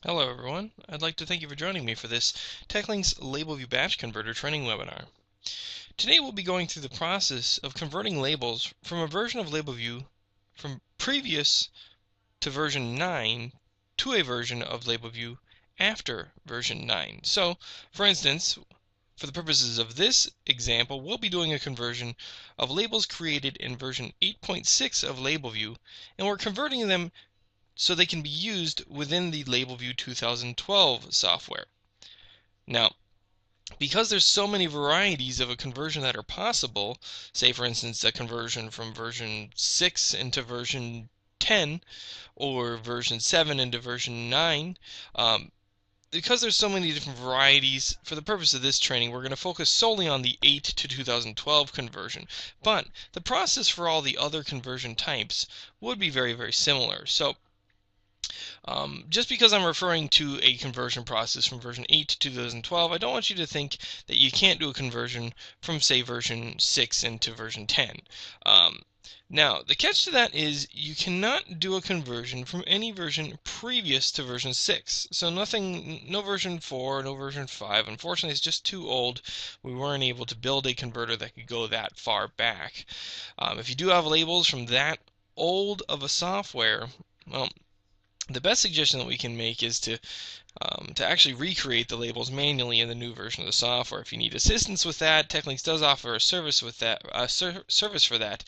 Hello everyone, I'd like to thank you for joining me for this Teklynx Labelview Batch Converter training webinar. Today we'll be going through the process of converting labels from a version of Labelview from previous to version 9 to a version of Labelview after version 9. So, for instance, for the purposes of this example, we'll be doing a conversion of labels created in version 8.6 of Labelview, and we're converting them so they can be used within the Labelview 2012 software. Now, because there's so many varieties of a conversion that are possible, say for instance a conversion from version 6 into version 10 or version 7 into version 9, because there's so many different varieties, for the purpose of this training we're going to focus solely on the 8 to 2012 conversion. But the process for all the other conversion types would be very, very similar. So just because I'm referring to a conversion process from version 8 to 2012, I don't want you to think that you can't do a conversion from, say, version 6 into version 10. Now, the catch to that is you cannot do a conversion from any version previous to version 6. So no version 4, no version 5. Unfortunately, it's just too old. We weren't able to build a converter that could go that far back. If you do have labels from that old of a software, well, the best suggestion that we can make is to actually recreate the labels manually in the new version of the software. If you need assistance with that, Teklynx does offer a service with that, service for that,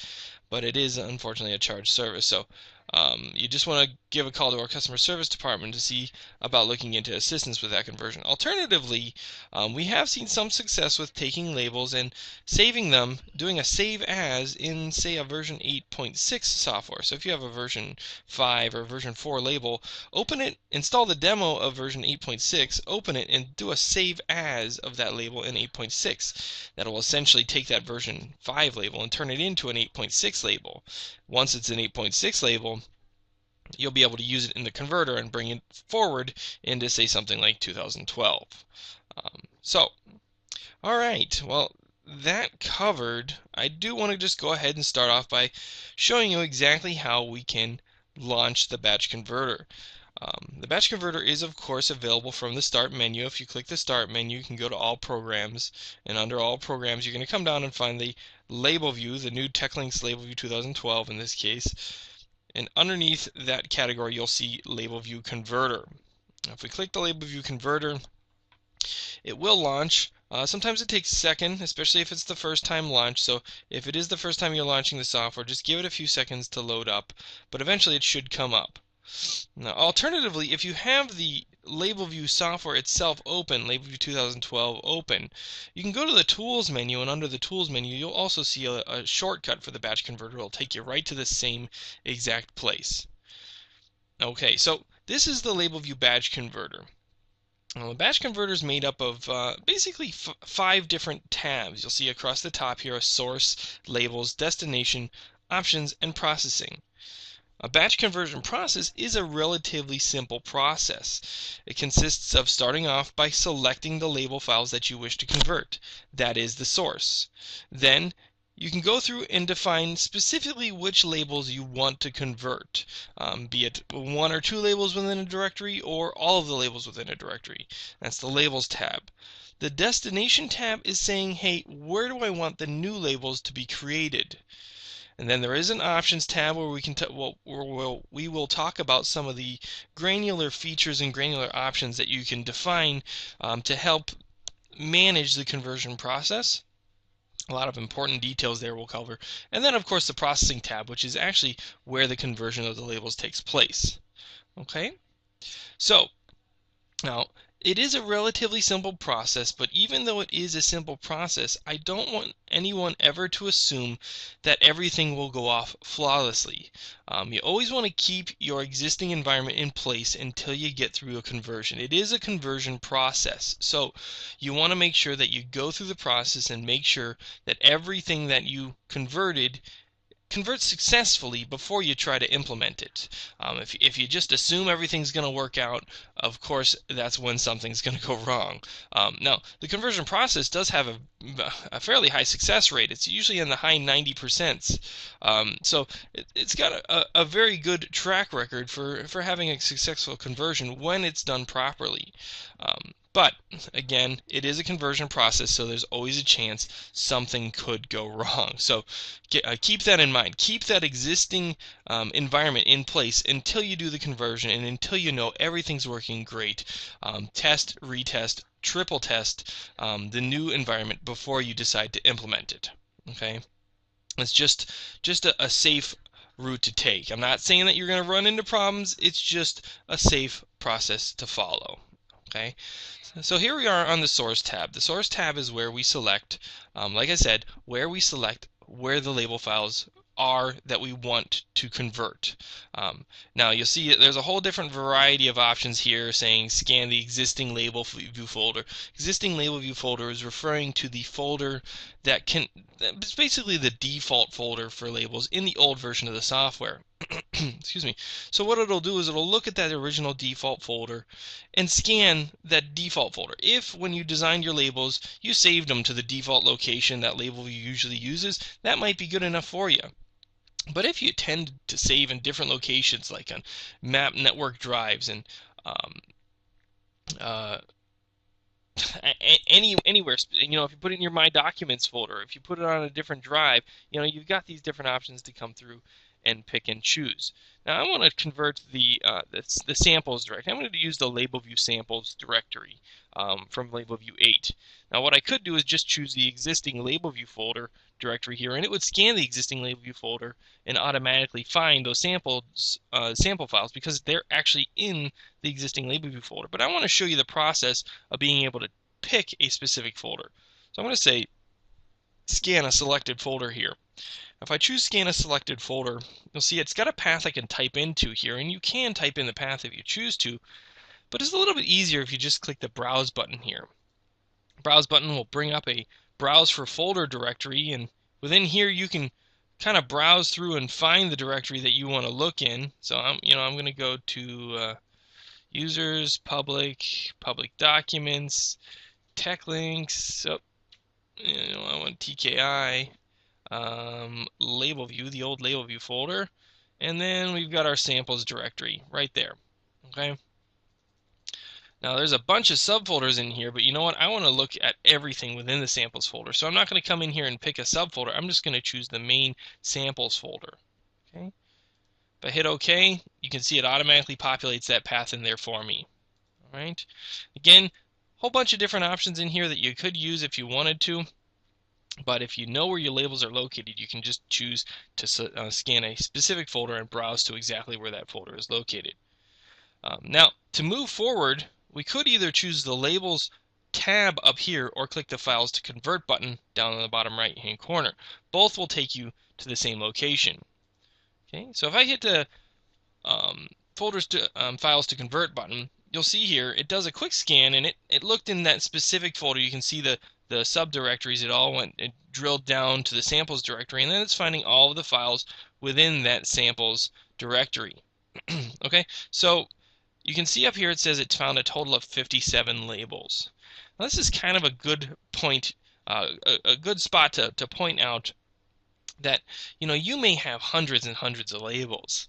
but it is unfortunately a charged service. So you just want to give a call to our customer service department to see about looking into assistance with that conversion. Alternatively, we have seen some success with taking labels and saving them, doing a save as in, say, a version 8.6 software. So if you have a version 5 or version 4 label, open it, install the demo of version 8.6, open it, and do a save as of that label in 8.6. That will essentially take that version 5 label and turn it into an 8.6 label. Once it's an 8.6 label, you'll be able to use it in the converter and bring it forward into, say, something like 2012. All right, well, that covered, I do want to just go ahead and start off by showing you exactly how we can launch the batch converter. The batch converter is, of course, available from the Start menu. If you click the Start menu, you can go to All Programs, and under All Programs, you're going to come down and find the Labelview, the new Teklynx Labelview 2012 in this case. And underneath that category, you'll see Labelview Converter. Now, if we click the Labelview Converter, it will launch. Sometimes it takes a second, especially if it's the first time launch. So if it is the first time you're launching the software, just give it a few seconds to load up, but eventually it should come up. Now, alternatively, if you have the Labelview software itself open, Labelview 2012 open, you can go to the Tools menu, and under the Tools menu, you'll also see a shortcut for the batch converter. It'll take you right to the same exact place. Okay, so this is the Labelview batch converter. Well, the batch converter is made up of basically 5 different tabs. You'll see across the top here a source, labels, destination, options, and processing. A batch conversion process is a relatively simple process. It consists of starting off by selecting the label files that you wish to convert. That is the source. Then you can go through and define specifically which labels you want to convert, be it 1 or 2 labels within a directory or all of the labels within a directory. That's the Labels tab. The Destination tab is saying, hey, where do I want the new labels to be created? And then there is an Options tab where we will talk about some of the granular features and granular options that you can define to help manage the conversion process. A lot of important details there we'll cover. And then, of course, the Processing tab, which is actually where the conversion of the labels takes place. Okay? So, now, it is a relatively simple process, but even though it is a simple process, I don't want anyone ever to assume that everything will go off flawlessly. You always want to keep your existing environment in place until you get through a conversion. It is a conversion process, so you want to make sure that you go through the process and make sure that everything that you converted convert successfully before you try to implement it. If you just assume everything's going to work out, of course, that's when something's going to go wrong. Now, the conversion process does have a fairly high success rate. It's usually in the high 90%. So it's got a very good track record for having a successful conversion when it's done properly. But again, it is a conversion process, so there's always a chance something could go wrong. So keep that in mind. Keep that existing environment in place until you do the conversion and until you know everything's working great. Test, retest, triple test the new environment before you decide to implement it. Okay, it's just a safe route to take. I'm not saying that you're going to run into problems. It's just a safe process to follow. Okay, so here we are on the source tab. The source tab is where we select, like I said, where we select where the label files are that we want to convert. Now you'll see there's a whole different variety of options here saying scan the existing label view folder. Existing label view folder is referring to the folder that it's basically the default folder for labels in the old version of the software. Excuse me. So what it'll do is it'll look at that original default folder and scan that default folder. If when you designed your labels you saved them to the default location that Labelview usually uses, that might be good enough for you. But if you tend to save in different locations, like on map network drives and anywhere, if you put it in your My Documents folder, if you put it on a different drive, you've got these different options to come through and pick and choose. Now I want to convert the samples directory. I'm going to use the Labelview samples directory from Labelview 8. Now what I could do is just choose the existing Labelview folder directory here, and it would scan the existing Labelview folder and automatically find those sample files because they're actually in the existing Labelview folder. But I want to show you the process of being able to pick a specific folder. So I'm going to say scan a selected folder here. If I choose scan a selected folder, you'll see it's got a path I can type into here, and you can type in the path if you choose to, but it's a little bit easier if you just click the browse button here. Browse button will bring up a browse for folder directory, and within here you can kind of browse through and find the directory that you want to look in. So I'm going to go to users, public documents, Teklynx. So I want TKI. Labelview, the old Labelview folder, and then we've got our samples directory right there. Okay. Now there's a bunch of subfolders in here, but you know what? I want to look at everything within the samples folder. So I'm not going to come in here and pick a subfolder. I'm just going to choose the main samples folder. Okay. If I hit OK, you can see it automatically populates that path in there for me. All right. Again, a whole bunch of different options in here that you could use if you wanted to. But if you know where your labels are located, you can just choose to scan a specific folder and browse to exactly where that folder is located. Now, to move forward, we could either choose the Labels tab up here or click the Files to Convert button down in the bottom right-hand corner. Both will take you to the same location. Okay, so if I hit the Files to Convert button, you'll see here it does a quick scan, and it looked in that specific folder. You can see the subdirectories. It drilled down to the samples directory, and then it's finding all of the files within that samples directory. Okay, so you can see up here it says it found a total of 57 labels. Now this is kind of a good point, a good spot to point out that you may have hundreds and hundreds of labels.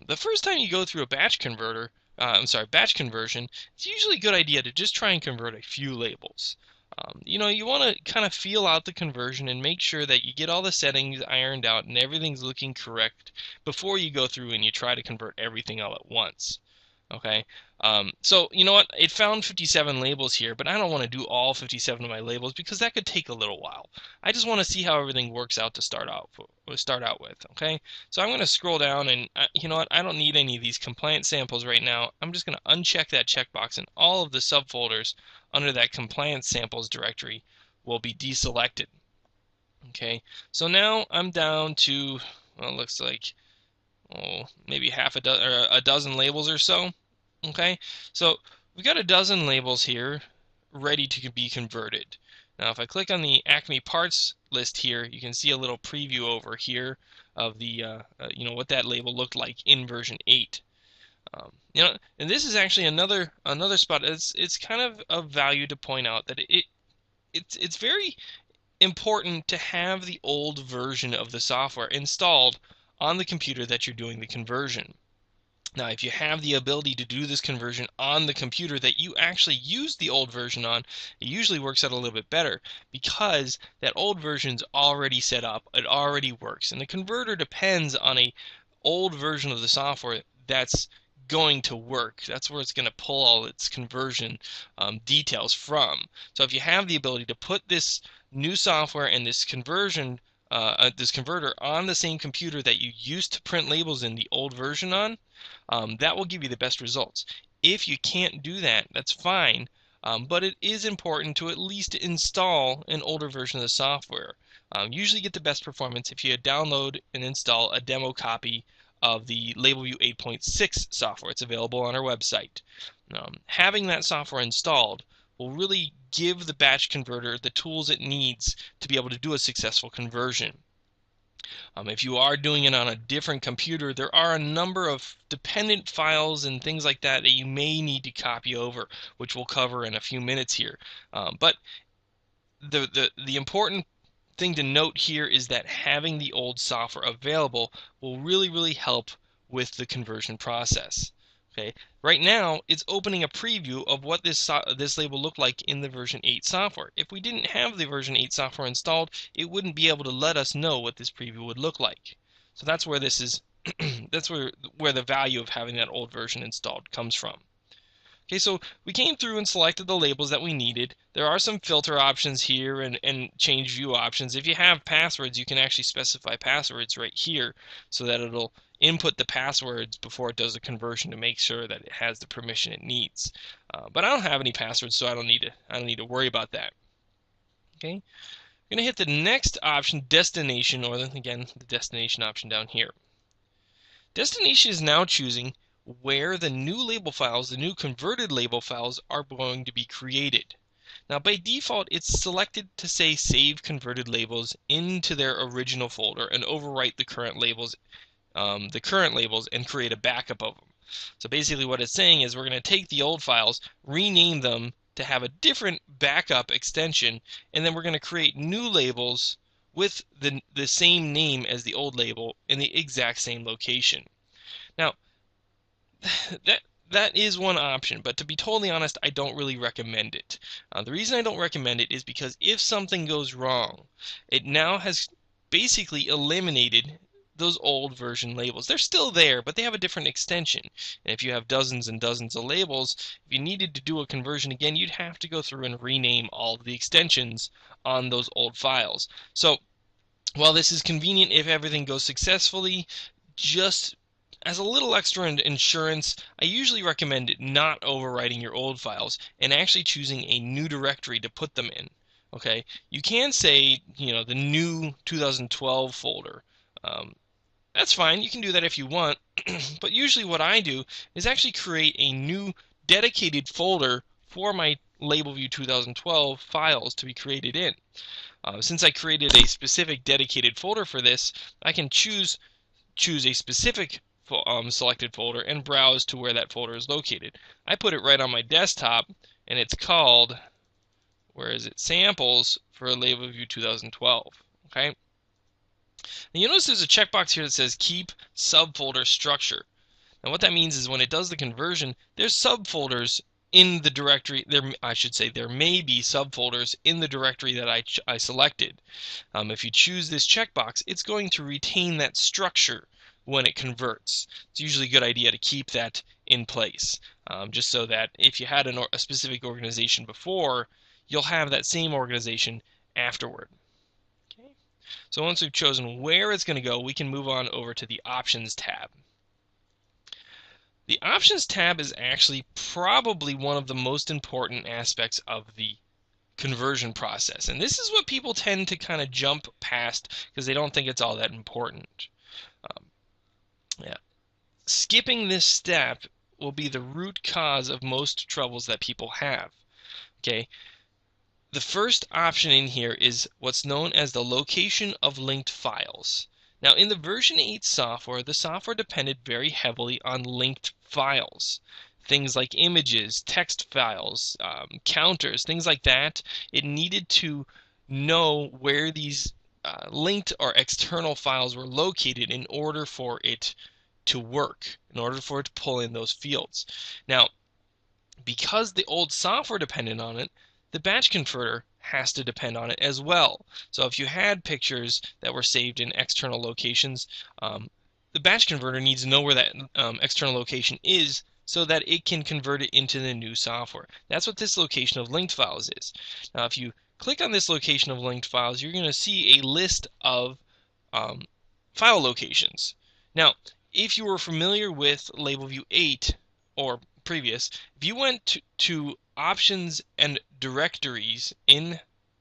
The first time you go through a batch conversion, it's usually a good idea to just try and convert a few labels. You want to kind of feel out the conversion and make sure that you get all the settings ironed out and everything's looking correct before you go through and you try to convert everything all at once. Okay, so you know what? It found 57 labels here, but I don't want to do all 57 of my labels because that could take a little while. I just want to see how everything works out to start out with. Okay, so I'm going to scroll down, and you know what? I don't need any of these compliant samples right now. I'm just going to uncheck that checkbox, and all of the subfolders under that compliant samples directory will be deselected. Okay, so now I'm down to, well, it looks like maybe a dozen labels or so. Okay, so we've got a dozen labels here ready to be converted. Now if I click on the Acme parts list here, you can see a little preview over here of the what that label looked like in version 8. And this is actually another spot. It's kind of value to point out that it's very important to have the old version of the software installed on the computer that you're doing the conversion. Now, if you have the ability to do this conversion on the computer that you actually used the old version on, it usually works out a little bit better because that old version's already set up, it already works, and the converter depends on a old version of the software that's going to work. That's where it's going to pull all its conversion details from. So if you have the ability to put this new software and this conversion this converter on the same computer that you used to print labels in the old version on, that will give you the best results. If you can't do that, that's fine, but it is important to at least install an older version of the software. Usually get the best performance if you download and install a demo copy of the Labelview 8.6 software. It's available on our website. Having that software installed will really give the batch converter the tools it needs to be able to do a successful conversion. If you are doing it on a different computer, there are a number of dependent files and things like that that you may need to copy over, which we'll cover in a few minutes here. But the important thing to note here is that having the old software available will really help with the conversion process. Okay, right now it's opening a preview of what this label looked like in the version 8 software. If we didn't have the version 8 software installed, it wouldn't be able to let us know what this preview would look like. So that's where this is that's where the value of having that old version installed comes from. Okay, so we came through and selected the labels that we needed. There are some filter options here and change view options. If you have passwords, you can actually specify passwords right here so that it'll input the passwords before it does the conversion to make sure that it has the permission it needs. But I don't have any passwords, so I don't need to worry about that. Okay, I'm going to hit the next option, destination, or then again the destination option down here. Destination is now choosing where the new label files, the new converted label files, are going to be created. Now by default it's selected to say save converted labels into their original folder and overwrite the current labels and create a backup of them. So basically what it's saying is we're going to take the old files, rename them to have a different backup extension, and then we're going to create new labels with the same name as the old label in the exact same location. Now, that is one option, but to be totally honest, I don't really recommend it. The reason I don't recommend it is because if something goes wrong, it now has basically eliminated those old version labels. They're still there, but they have a different extension. And if you have dozens and dozens of labels, if you needed to do a conversion again, you'd have to go through and rename all of the extensions on those old files. So while this is convenient if everything goes successfully, just as a little extra insurance, I usually recommend not overwriting your old files and actually choosing a new directory to put them in. Okay, you can say, the new 2012 folder. That's fine, you can do that if you want, but usually what I do is actually create a new dedicated folder for my Labelview 2012 files to be created in. Since I created a specific dedicated folder for this, I can choose a specific selected folder and browse to where that folder is located. I put it right on my desktop, and it's called, where is it, Samples for Labelview 2012. Okay. And you notice there's a checkbox here that says Keep Subfolder Structure. Now what that means is when it does the conversion, there's subfolders in the directory. I should say there may be subfolders in the directory that I selected. If you choose this checkbox, it's going to retain that structure when it converts. It's usually a good idea to keep that in place, just so that if you had a specific organization before, you'll have that same organization afterward. Okay. So once we've chosen where it's going to go, we can move on over to the Options tab. The Options tab is actually probably one of the most important aspects of the conversion process, and this is what people tend to kind of jump past because they don't think it's all that important. Skipping this step will be the root cause of most troubles that people have. Okay, The first option in here is what's known as the location of linked files. Now, in the version 8 software, the software depended very heavily on linked files. Things like images, text files, counters, things like that. It needed to know where these linked or external files were located in order for it to work, in order for it to pull in those fields. Now, because the old software depended on it, the batch converter has to depend on it as well. So if you had pictures that were saved in external locations, the batch converter needs to know where that external location is so that it can convert it into the new software. That's what this location of linked files is. Now, if you click on this location of linked files, you're going to see a list of file locations. Now, if you were familiar with Labelview 8 or previous, if you went to options and directories in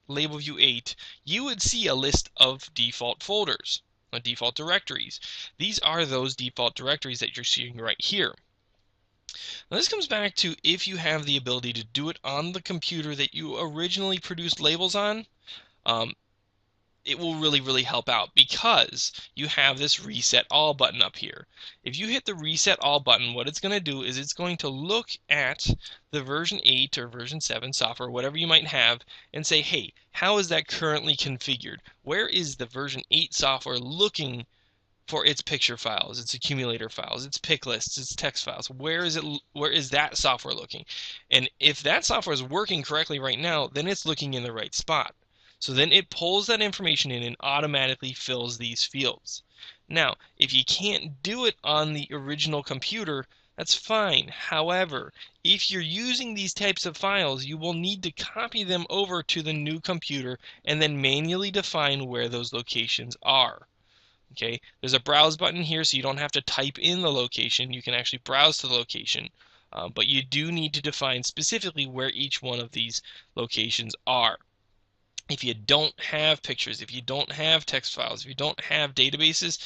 Labelview 8, you would see a list of default folders, default directories. These are those default directories that you're seeing right here. Now this comes back to if you have the ability to do it on the computer that you originally produced labels on, it will really help out because you have this reset all button up here. If you hit the reset all button, what it's going to do is it's going to look at the version 8 or version 7 software, whatever you might have, and say, hey, how is that currently configured? Where is the version 8 software looking for its picture files, its accumulator files, its pick lists, its text files? Where is that software looking? And if that software is working correctly right now, then it's looking in the right spot. So then it pulls that information in and automatically fills these fields. Now, if you can't do it on the original computer, that's fine. However, if you're using these types of files, you will need to copy them over to the new computer and then manually define where those locations are. Okay, there's a browse button here, so you don't have to type in the location. You can actually browse to the location, but you do need to define specifically where each one of these locations are. If you don't have pictures, if you don't have text files, if you don't have databases,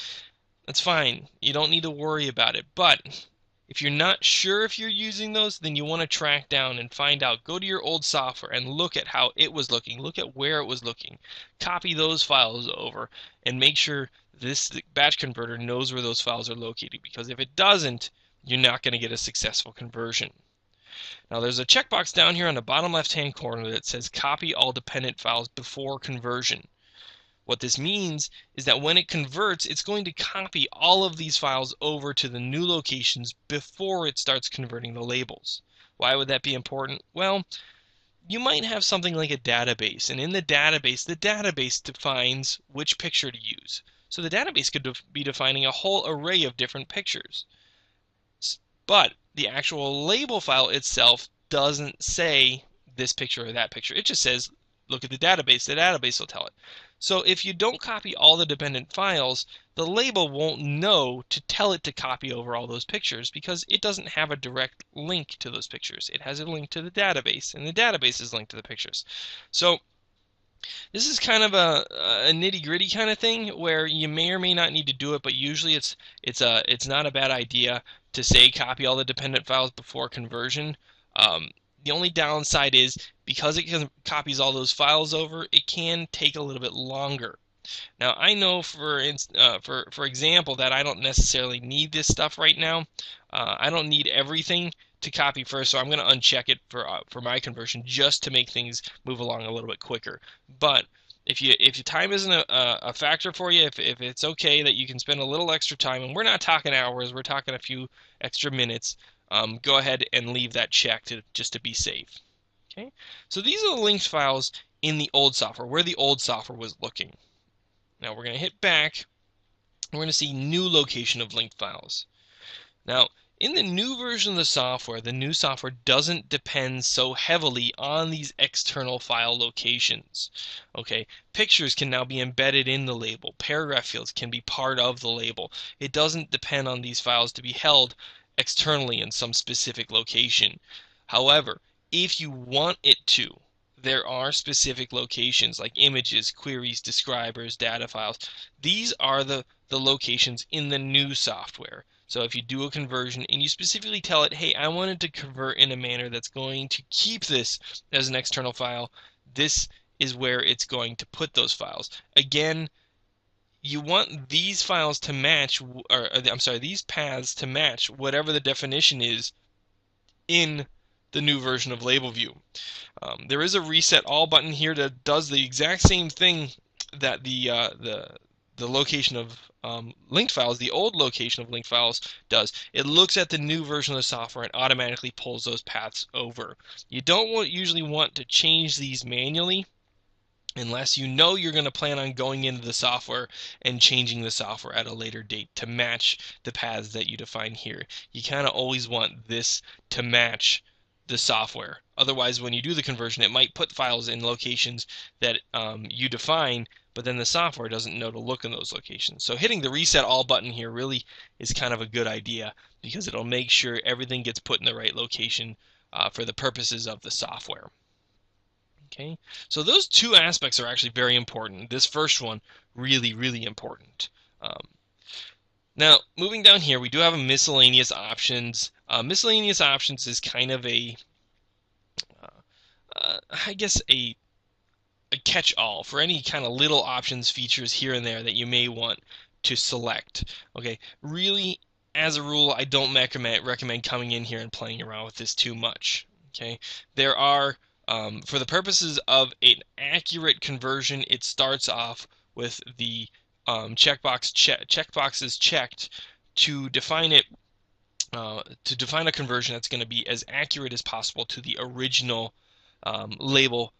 that's fine. You don't need to worry about it. But if you're not sure if you're using those, then you want to track down and find out. Go to your old software and look at how it was looking. Look at where it was looking. Copy those files over and make sure this batch converter knows where those files are located, because if it doesn't, you're not going to get a successful conversion. Now there's a checkbox down here on the bottom left-hand corner that says copy all dependent files before conversion. What this means is that when it converts, it's going to copy all of these files over to the new locations before it starts converting the labels. Why would that be important? Well, you might have something like a database, and in the database defines which picture to use. So the database could be defining a whole array of different pictures. But the actual label file itself doesn't say this picture or that picture. It just says, look at the database will tell it. So if you don't copy all the dependent files, the label won't know to tell it to copy over all those pictures because it doesn't have a direct link to those pictures. It has a link to the database, and the database is linked to the pictures. So this is kind of a nitty-gritty kind of thing where you may or may not need to do it, but usually it's not a bad idea to say copy all the dependent files before conversion. The only downside is because it copies all those files over, it can take a little bit longer. Now I know for example that I don't necessarily need this stuff right now. I don't need everything to copy first, so I'm going to uncheck it for my conversion just to make things move along a little bit quicker. But if your time isn't a factor for you, if it's okay that you can spend a little extra time, and we're not talking hours, we're talking a few extra minutes, go ahead and leave that checked just to be safe. Okay, so these are the linked files in the old software, where the old software was looking. Now we're going to hit back. We're going to see new location of linked files. Now, in the new version of the new software doesn't depend so heavily on these external file locations. Okay, pictures can now be embedded in the label. Paragraph fields can be part of the label. It doesn't depend on these files to be held externally in some specific location. However, if you want it to, there are specific locations like images, queries, describers, data files. These are the locations in the new software. So if you do a conversion and you specifically tell it, hey, I wanted to convert in a manner that's going to keep this as an external file, this is where it's going to put those files. Again, you want these files to match, or I'm sorry, these paths to match whatever the definition is in the new version of Labelview. There is a reset all button here that does the exact same thing that the location of linked files, the old location of linked files, does. It looks at the new version of the software and automatically pulls those paths over. You don't usually want to change these manually unless you know you're going to plan on going into the software and changing the software at a later date to match the paths that you define here. You kind of always want this to match the software. Otherwise, when you do the conversion, it might put files in locations that you define, but then the software doesn't know to look in those locations. So hitting the reset all button here really is kind of a good idea because it'll make sure everything gets put in the right location for the purposes of the software. Okay, so those two aspects are actually very important. This first one, really, really important. Now, moving down here, we do have a miscellaneous options. Miscellaneous options is kind of a, I guess, a catch-all for any kind of little options features here and there that you may want to select. Okay, really, as a rule, I don't recommend coming in here and playing around with this too much. Okay, there are for the purposes of an accurate conversion, it starts off with the checkboxes checked to define it, to define a conversion that's going to be as accurate as possible to the original label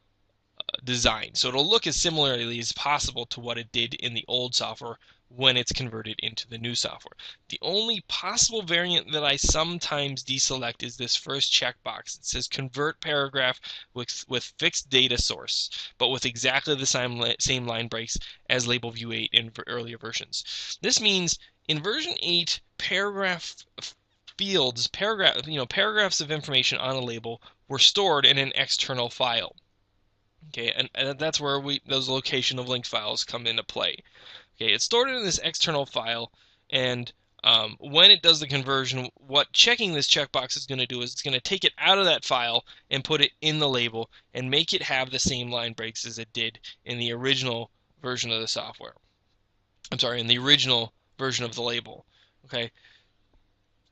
design. So it'll look as similarly as possible to what it did in the old software when it's converted into the new software. The only possible variant that I sometimes deselect is this first checkbox. It says convert paragraph with fixed data source, but with exactly the same line breaks as Labelview 8 in earlier versions. This means in version 8, paragraph fields, paragraphs of information on a label were stored in an external file. Okay, and that's where those location of linked files come into play. Okay, it's stored in this external file, and when it does the conversion, what checking this checkbox is going to do is it's going to take it out of that file and put it in the label and make it have the same line breaks as it did in the original version of the software. I'm sorry, in the original version of the label. Okay,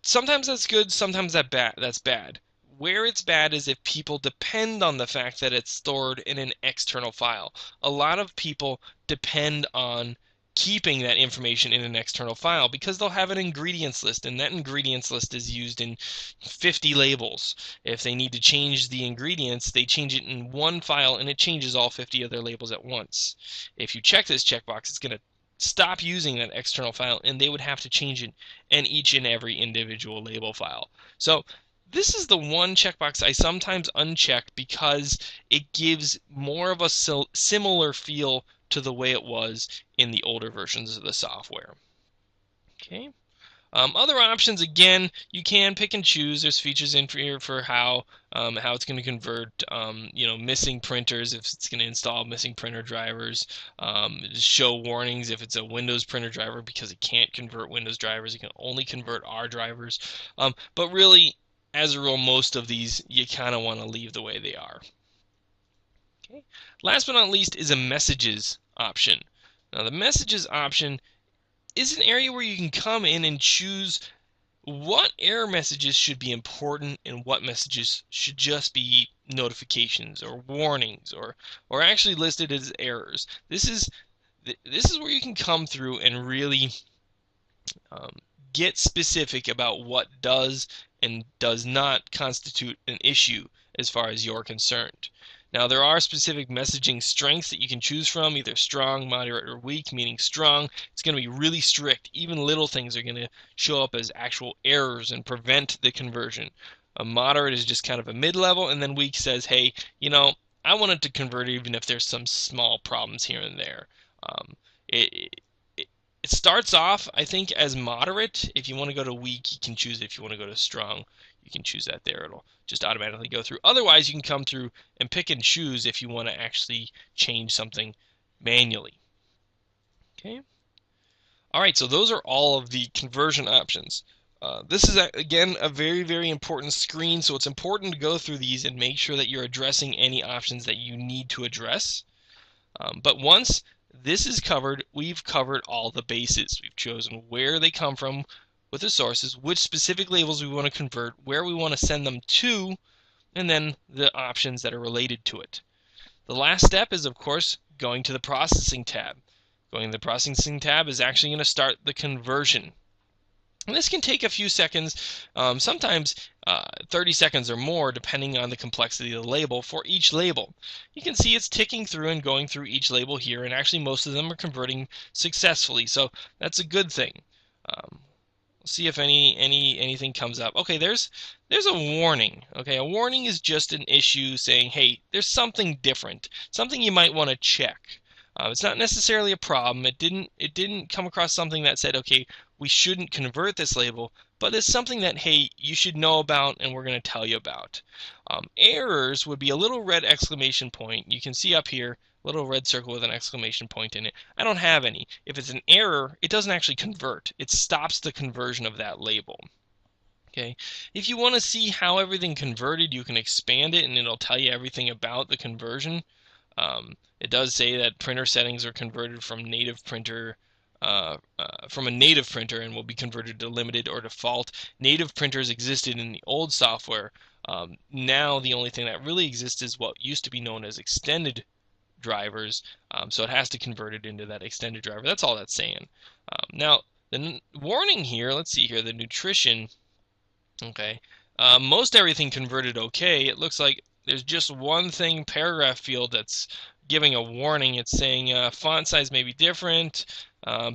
sometimes that's good, sometimes that's bad. Where it's bad is if people depend on the fact that it's stored in an external file. A lot of people depend on keeping that information in an external file because they'll have an ingredients list, and that ingredients list is used in 50 labels. If they need to change the ingredients, they change it in one file and it changes all 50 of their labels at once. If you check this checkbox, it's going to stop using that external file, and they would have to change it in each and every individual label file. So this is the one checkbox I sometimes uncheck because it gives more of a similar feel to the way it was in the older versions of the software. Okay. Other options, again, you can pick and choose. There's features in here for how it's going to convert, missing printers if it's going to install missing printer drivers. Show warnings if it's a Windows printer driver because it can't convert Windows drivers. It can only convert R drivers. But really, as a rule, most of these you kind of want to leave the way they are. Okay. Last but not least is a messages option. Now the messages option is an area where you can come in and choose what error messages should be important and what messages should just be notifications or warnings or actually listed as errors. This is where you can come through and really get specific about what does and does not constitute an issue as far as you're concerned. Now, there are specific messaging strengths that you can choose from, either strong, moderate, or weak, meaning strong, it's going to be really strict. Even little things are going to show up as actual errors and prevent the conversion. A moderate is just kind of a mid-level, and then weak says, hey, I want it to convert even if there's some small problems here and there. It starts off, I think, as moderate. If you want to go to weak, you can choose it. If you want to go to strong, you can choose that there. It'll just automatically go through. Otherwise, you can come through and pick and choose if you want to actually change something manually. Okay. All right, so those are all of the conversion options. This is, again, a very, very important screen, so it's important to go through these and make sure that you're addressing any options that you need to address. But once this is covered, we've covered all the bases. We've chosen where they come from with the sources, which specific labels we want to convert, where we want to send them to, and then the options that are related to it. The last step is, of course, going to the Processing tab. Going to the Processing tab is actually going to start the conversion. And this can take a few seconds, sometimes 30 seconds or more, depending on the complexity of the label for each label. You can see it's ticking through and going through each label here, and actually most of them are converting successfully, so that's a good thing. See if anything comes up. Okay, there's a warning. Okay, a warning is just an issue saying, hey, there's something different, something you might want to check. It's not necessarily a problem. It didn't come across something that said, okay, we shouldn't convert this label, but it's something that, hey, you should know about and we're going to tell you about. Errors would be a little red exclamation point. You can see up here, little red circle with an exclamation point in it. I don't have any. If it's an error, it doesn't actually convert. It stops the conversion of that label. Okay. If you want to see how everything converted, you can expand it and it'll tell you everything about the conversion. It does say that printer settings are converted from native printer from a native printer and will be converted to limited or default. Native printers existed in the old software. Now the only thing that really exists is what used to be known as extended drivers, so it has to convert it into that extended driver. That's all that's saying. Now, the warning here, let's see here, the nutrition, okay, most everything converted okay. It looks like there's just one thing, paragraph field, that's giving a warning. It's saying font size may be different,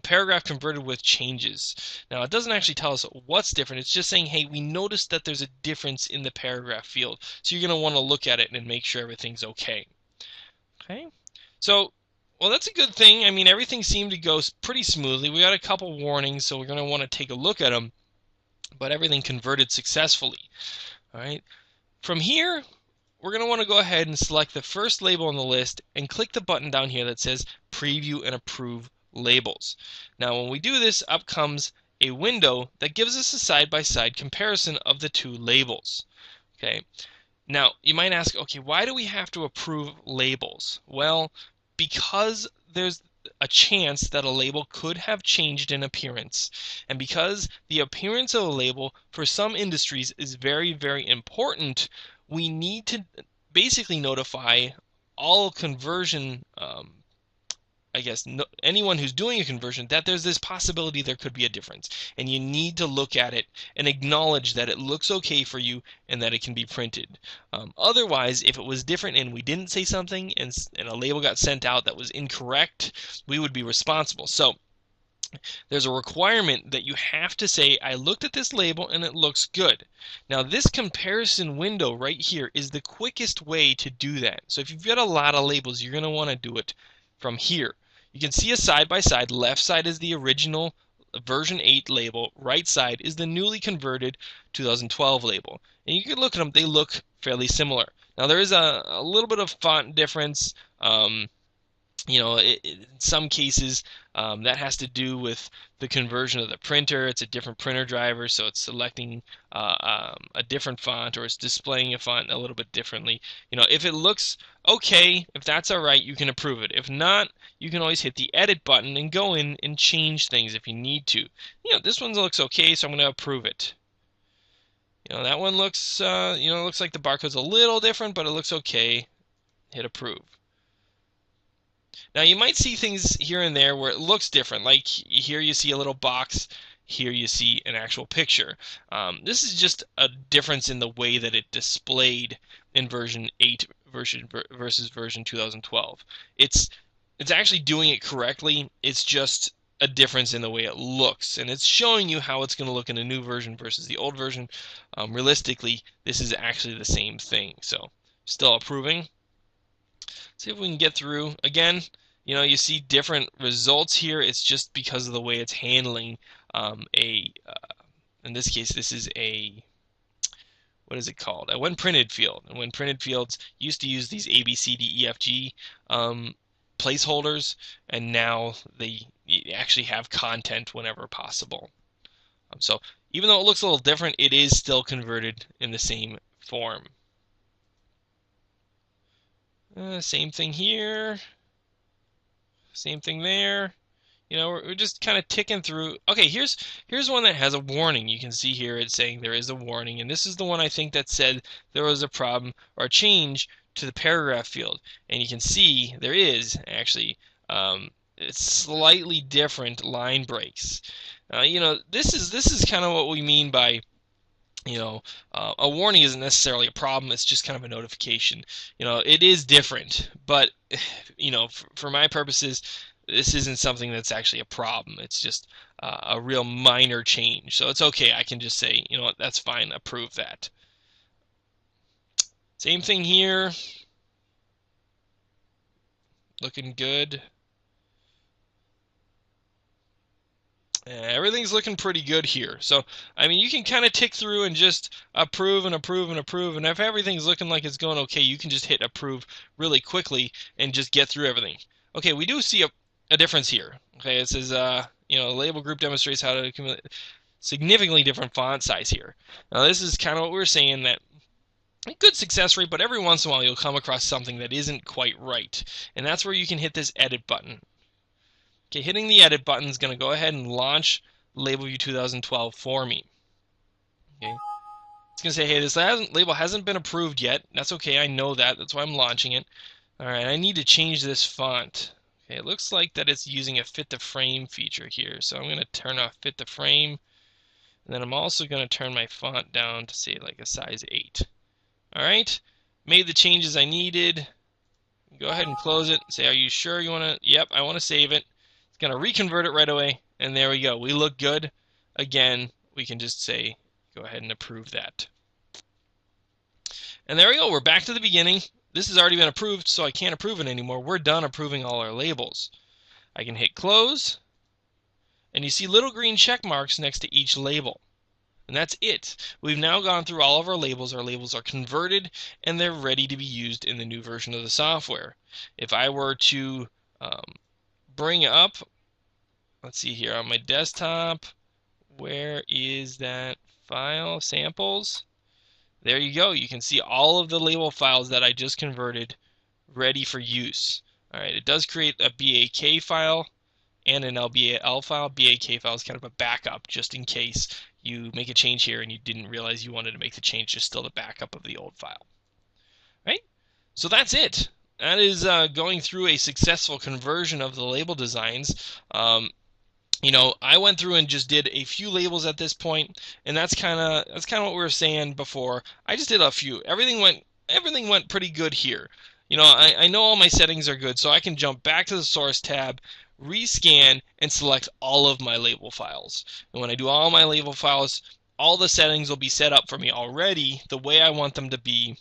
paragraph converted with changes. Now, it doesn't actually tell us what's different. It's just saying, hey, we noticed that there's a difference in the paragraph field, so you're going to want to look at it and make sure everything's okay. Okay, so, well, that's a good thing. I mean, everything seemed to go pretty smoothly. We got a couple warnings, so we're going to want to take a look at them, but everything converted successfully. All right, from here, we're going to want to go ahead and select the first label on the list and click the button down here that says Preview and Approve Labels. Now, when we do this, up comes a window that gives us a side-by-side comparison of the two labels. Okay. Now, you might ask, okay, why do we have to approve labels? Well, because there's a chance that a label could have changed in appearance. And because the appearance of a label for some industries is very, very important, we need to basically notify all conversion anyone who's doing a conversion that there's this possibility there could be a difference, and you need to look at it and acknowledge that it looks okay for you and that it can be printed. Otherwise, if it was different and we didn't say something and a label got sent out that was incorrect, we would be responsible. So there's a requirement that you have to say, I looked at this label and it looks good. Now, this comparison window right here is the quickest way to do that. So if you've got a lot of labels, you're going to want to do it from here. You can see a side-by-side. Left side is the original version 8 label. Right side is the newly converted 2012 label. And you can look at them. They look fairly similar. Now, there is a little bit of font difference. In some cases, that has to do with the conversion of the printer. It's a different printer driver, so it's selecting a different font, or it's displaying a font a little bit differently. If it looks okay, if that's all right, you can approve it. If not, you can always hit the edit button and go in and change things if you need to. This one looks okay, so I'm going to approve it. That one looks, looks like the barcode's a little different, but it looks okay. Hit approve. Now, you might see things here and there where it looks different, like here you see a little box, here you see an actual picture. This is just a difference in the way that it displayed in version 8 versus version 2012. It's actually doing it correctly. It's just a difference in the way it looks, and it's showing you how it's going to look in a new version versus the old version. Realistically, this is actually the same thing. So, still approving. See if we can get through. Again, you see different results here. It's just because of the way it's handling in this case, this is what is it called? A when printed field. And when printed fields used to use these A, B, C, D, E, F, G placeholders, and now they actually have content whenever possible. So Even though it looks a little different, it is still converted in the same form. Same thing here. Same thing there. You know, we're just kind of ticking through. Okay, here's one that has a warning. You can see here it's saying there is a warning, and this is the one I think that said there was a problem or a change to the paragraph field. And you can see there is actually it's slightly different line breaks. You know, this is kind of what we mean by, you know, a warning isn't necessarily a problem. It's just kind of a notification. You know, it is different, but you know, for my purposes, this isn't something that's actually a problem. It's just a real minor change. So it's okay. I can just say, you know what, that's fine. Approve that. Same thing here. Looking good. Everything's looking pretty good here. So, I mean, you can kind of tick through and just approve and approve and approve. And if everything's looking like it's going okay, you can just hit approve really quickly and just get through everything. Okay, we do see a difference here. Okay, it says, you know, label group demonstrates how to accumulate significantly different font size here. Now, this is kind of what we're saying, that a good success rate, but every once in a while you'll come across something that isn't quite right. And that's where you can hit this edit button. Okay, hitting the edit button is going to go ahead and launch Labelview 2012 for me. Okay, it's going to say, hey, this label hasn't been approved yet. That's okay, I know that. That's why I'm launching it. All right, I need to change this font. Okay, it looks like that it's using a fit to frame feature here. So I'm going to turn off fit to frame. And then I'm also going to turn my font down to say like a size 8. All right, made the changes I needed. Go ahead and close it. Say, are you sure you want to? Yep, I want to save it. It's going to reconvert it right away, and there we go. We look good. Again, we can just say, go ahead and approve that. And there we go. We're back to the beginning. This has already been approved, so I can't approve it anymore. We're done approving all our labels. I can hit close, and you see little green check marks next to each label. And that's it. We've now gone through all of our labels. Our labels are converted, and they're ready to be used in the new version of the software. If I were to bring up, let's see here on my desktop, where is that file? Samples. There you go. You can see all of the label files that I just converted ready for use. All right, it does create a BAK file and an LBAL file. BAK file is kind of a backup just in case you make a change here and you didn't realize you wanted to make the change, just still the backup of the old file. Right? So that's it. That is going through a successful conversion of the label designs. You know, I went through and just did a few labels at this point, and that's kind of what we were saying before. I just did a few. Everything went pretty good here. You know, I know all my settings are good, so I can jump back to the source tab, rescan, and select all of my label files. And when I do all my label files, all the settings will be set up for me already the way I want them to be,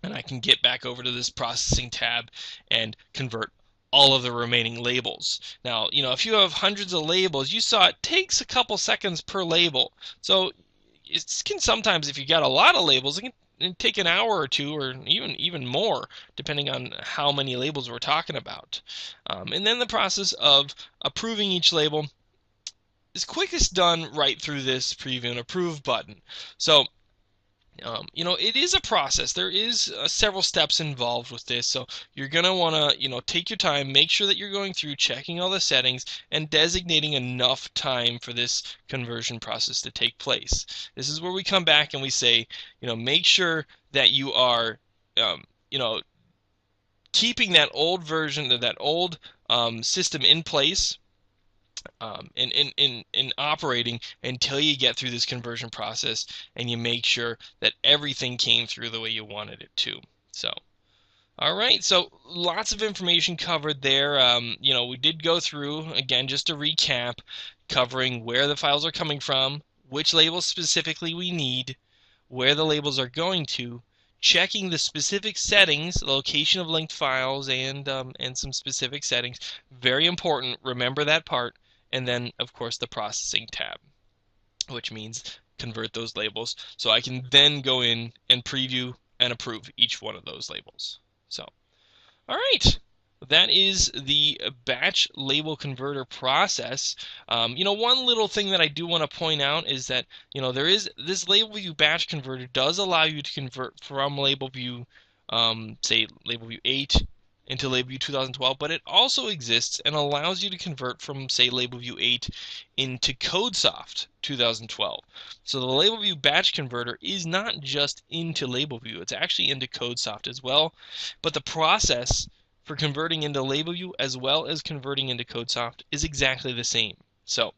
and I can get back over to this processing tab and convert all of the remaining labels. Now, you know, if you have hundreds of labels, you saw it takes a couple seconds per label. So it can sometimes, if you got a lot of labels, it can take an hour or two, or even more, depending on how many labels we're talking about. And then the process of approving each label is quickest done right through this preview and approve button. So you know, it is a process. There is several steps involved with this, so you're going to want to, you know, take your time, make sure that you're going through, checking all the settings, and designating enough time for this conversion process to take place. This is where we come back and we say, you know, make sure that you are, you know, keeping that old version, that old system in place, in operating until you get through this conversion process and you make sure that everything came through the way you wanted it to. So, all right, so lots of information covered there. You know, we did go through, again, just to recap, covering where the files are coming from, which labels specifically we need, where the labels are going to, checking the specific settings, location of linked files, and some specific settings. Very important. Remember that part. And then, of course, the processing tab, which means convert those labels. So I can then go in and preview and approve each one of those labels. So, all right. that is the batch label converter process. One little thing that I do want to point out is that, there is this Labelview batch converter does allow you to convert from Labelview, say Labelview 8 into Labelview 2012, but it also exists and allows you to convert from, say, Labelview 8 into CodeSoft 2012. So the Labelview batch converter is not just into Labelview, it's actually into CodeSoft as well. But the process for converting into Labelview as well as converting into CodeSoft is exactly the same. So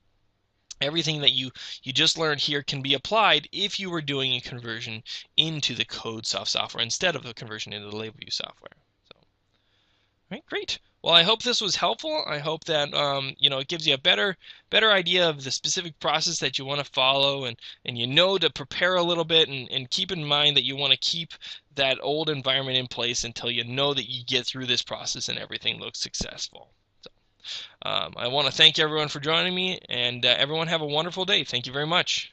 everything that you just learned here can be applied if you were doing a conversion into the CodeSoft software instead of a conversion into the Labelview software. So, all right, great. Well, I hope this was helpful. I hope that it gives you a better idea of the specific process that you want to follow, and to prepare a little bit, and keep in mind that you want to keep that old environment in place until you know that you get through this process and everything looks successful. So, I want to thank everyone for joining me, and everyone have a wonderful day. Thank you very much.